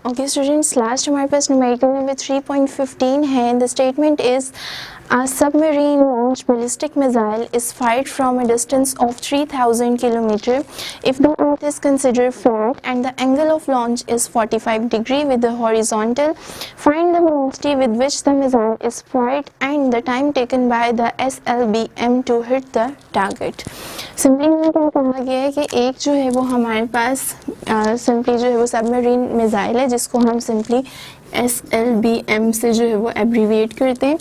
Okay students, last हमारे पास numerical number 3.15 है. The statement is a submarine launched ballistic missile is fired from a distance of 3000 km if the earth is considered flat and the angle of launch is 45 degree with the horizontal. Find the velocity with which the missile is fired and the time taken by the SLBM to hit the target. Simply हमें क्या कहा गया है कि एक जो है वो हमारे पास सिंपली जो है वो सबमरीन मिसाइल है जिसको हम सिंपली SLBM से जो है वो एब्रीविएट करते हैं.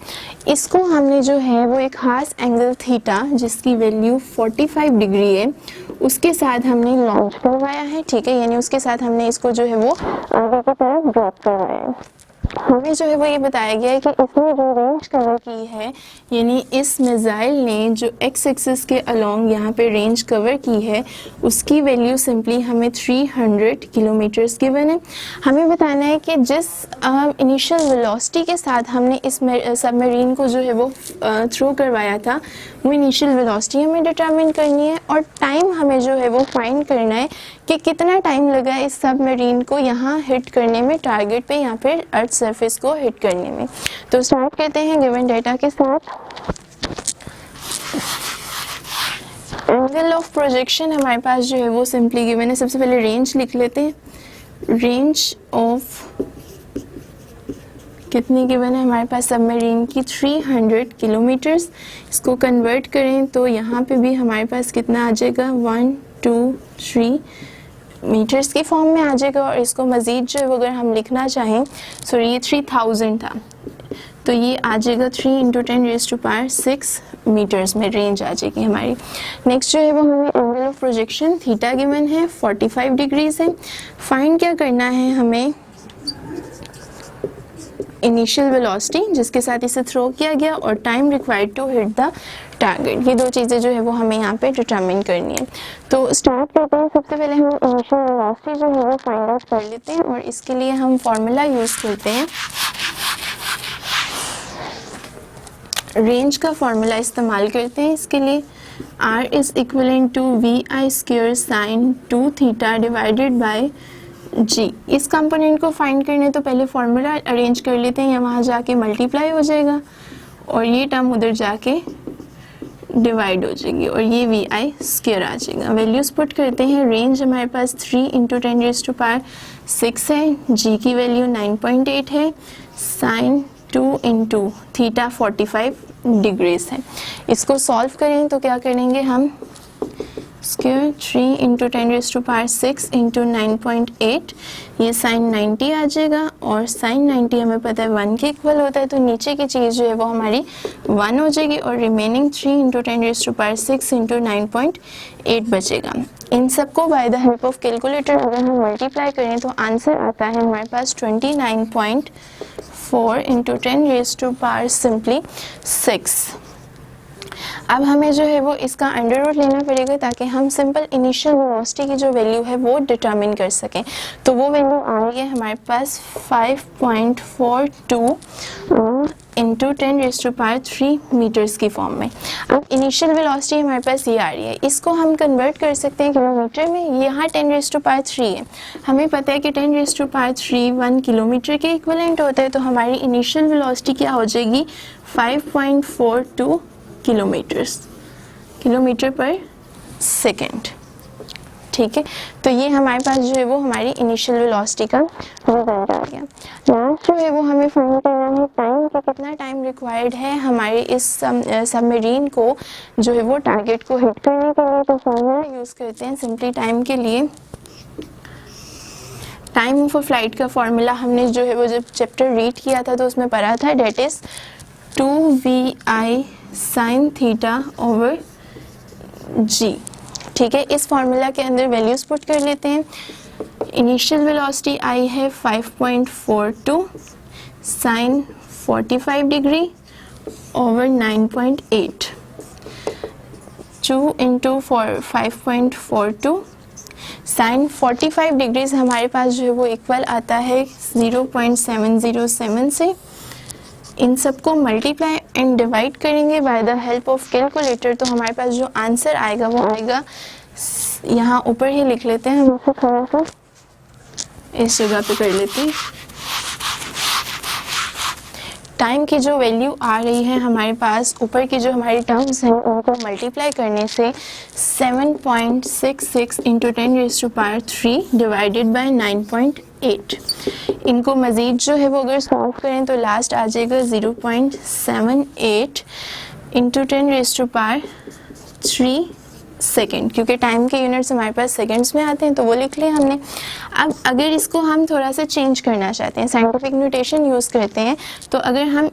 इसको हमने जो है वो एक खास एंगल थीटा जिसकी वैल्यू 45 डिग्री है उसके साथ हमने लॉन्च करवाया है. ठीक है, यानी उसके साथ हमने इसको जो है वो आगे की तरफ ड्रॉप करवाया है. हमें जो है वो ये बताया गया है कि इसने जो रेंज कवर की है, यानी इस मिसाइल ने जो एक्स एक्सिस के अलोंग यहाँ पे रेंज कवर की है उसकी वैल्यू सिंपली हमें 300 किलोमीटर्स गिवन है. हमें बताना है कि जिस इनिशियल वेलोसिटी के साथ हमने इस सबमरीन को जो है वो थ्रो करवाया था वो इनिशियल वेलोसिटी हमें डिटरमिन करनी है और टाइम हमें जो है वो फाइंड करना है कि कितना टाइम लगा इस सबमरीन को यहाँ हिट करने में, टारगेट पे यहाँ पे अर्थ सरफेस को हिट करने में. तो स्टार्ट करते हैं गिवन डेटा के साथ. एंगल ऑफ प्रोजेक्शन हमारे पास जो है वो सिंपली गिवन है. सबसे पहले रेंज लिख लेते हैं. रेंज ऑफ कितनी गिवन है हमारे पास सबमरीन की 300 किलोमीटर्स. इसको कन्वर्ट करें तो यहाँ पे भी हमारे पास कितना आ जाएगा 1 2 3 मीटर्स की फॉर्म में आ जाएगा. और इसको मज़ीद जो है अगर हम लिखना चाहें, सॉरी ये 3000 था तो ये आ जाएगा 3 × 10⁻6 मीटर्स में रेंज आ जाएगी हमारी. नेक्स्ट जो है वो हमें angle of projection theta given है 45 डिग्रीज है. फाइंड क्या करना है हमें, इनिशियल वेलोसिटी जिसके साथ इसे थ्रो किया गया और time required to hit the target. ये दो चीज़ें जो है वो हमें यहाँ पे डिटरमिन करनी है. तो स्टार्ट करते हैं. सबसे पहले हम इनिशियल वेलोसिटी जो है वो फाइंड आउट कर लेते हैं और इसके लिए हम फॉर्मूला यूज़ करते हैं. रेंज का फॉर्मूला इस्तेमाल करते हैं इसके लिए. R is equivalent to VI² sin 2 theta divided by G. इस कंपोनेंट को फाइंड करने तो पहले फॉर्मूला अरेंज कर लेते हैं. या वहाँ जाके मल्टीप्लाई हो जाएगा और ये टर्म उधर जाके डिवाइड हो जाएगी और ये VI² आ जाएगा. वैल्यूज पुट करते हैं. रेंज हमारे पास 3 × 10⁻6 है. G की वैल्यू 9.8 है. साइन 2 × थीटा 45 डिग्रीज है. इसको सॉल्व करें तो क्या करेंगे हम, स्क्वायर 3 × 10⁻6 × 9.8 ये साइन 90 आ जाएगा और साइन 90 हमें पता है 1 के इक्वल होता है. तो नीचे की चीज़ जो है वो हमारी 1 हो जाएगी और रिमेनिंग 3 × 10⁻6 × 9.8 बचेगा. इन सबको by the help of calculator अगर हम मल्टीप्लाई करें तो आंसर आता है हमारे पास 29.4 × 10⁻6 सिंपली 6. अब हमें जो है वो इसका अंडर रूट लेना पड़ेगा ताकि हम सिंपल इनिशियल वेलोसिटी की जो वैल्यू है वो डिटरमिन कर सकें. तो वो वैल्यू आ रही है हमारे पास 5.42 × 10⁻³ मीटर्स की फॉर्म में. अब इनिशियल वेलोसिटी हमारे पास ये आ रही है. इसको हम कन्वर्ट कर सकते हैं किलोमीटर में. यहाँ 10⁻³ है. हमें पता है कि 10⁻³ 1 किलोमीटर के इक्विवेलेंट होता है. तो हमारी इनिशियल वेलोसिटी क्या हो जाएगी 5.42 किलोमीटर पर सेकेंड. ठीक है, तो ये हमारे पास जो है वो हमारी इनिशियल वेलोसिटी का रिजल्ट आ गया. लास्ट जो है वो हमें फाइंड करना है टाइम कि कितना टाइम रिक्वायर्ड है हमारे इस सबमरीन को जो है वो टारगेट को हिट करने के लिए. तो फॉर्मूला यूज़ करते हैं सिंपली टाइम के लिए. टाइम ऑफ फ्लाइट का फॉर्मूला हमने जो है वो जब चैप्टर रीड किया था तो उसमें पढ़ा था, that is 2VI sin theta over G. ठीक है, इस फॉर्मूला के अंदर वैल्यूज पुट कर लेते हैं. इनिशियल वेलोसिटी आई है 5.42 sine 45 degree over 9.8. 2 × 5.42 sine 45 degrees हमारे पास जो है वो इक्वल आता है 0.707 से. इन सबको मल्टीप्लाई एंड डिवाइड करेंगे by the help of calculator. तो हमारे पास जो आंसर आएगा वो आएगा, यहाँ ऊपर ही लिख लेते हैं हम इसे थोड़ा सा. इस जगह पे कर लेते हैं। टाइम की जो वैल्यू आ रही है हमारे पास, ऊपर की जो हमारी टर्म्स हैं उनको मल्टीप्लाई करने से 7.66 इंटू 10⁻³ डिवाइडेड बाय 9.8। इनको मज़ीद जो है वो अगर सॉल्व करें तो लास्ट आ जाएगा 0.78 इंटू 10⁻³ सेकेंड, क्योंकि टाइम के यूनिट्स हमारे पास सेकंड्स में आते हैं तो वो लिख लिया हमने। अब अगर इसको हम थोड़ा सा चेंज करना चाहते हैं, साइंटिफिक नोटेशन यूज़ करते हैं, तो अगर हम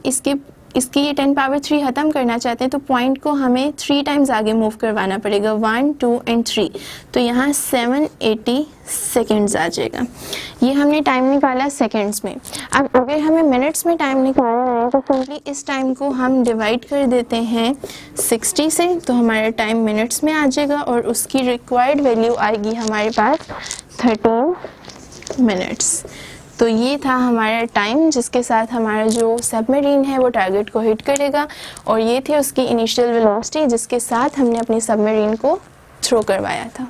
इसकी ये 10⁻³ ख़त्म करना चाहते हैं तो पॉइंट को हमें 3 टाइम्स आगे मूव करवाना पड़ेगा, 1, 2 एंड 3। तो यहाँ 780 सेकेंड्स आ जाएगा। ये हमने टाइम निकाला सेकेंड्स में। अब अगर हमें मिनट्स में टाइम निकालना है तो सिंपली इस टाइम को हम डिवाइड कर देते हैं 60 से, तो हमारा टाइम मिनट्स में आ जाएगा और उसकी रिक्वायर्ड वैल्यू आएगी हमारे पास 13 मिनट्स। तो ये था हमारा टाइम जिसके साथ हमारा जो सबमरीन है वो टारगेट को हिट करेगा, और ये थी उसकी इनिशियल वेलोसिटी जिसके साथ हमने अपनी सबमरीन को थ्रो करवाया था।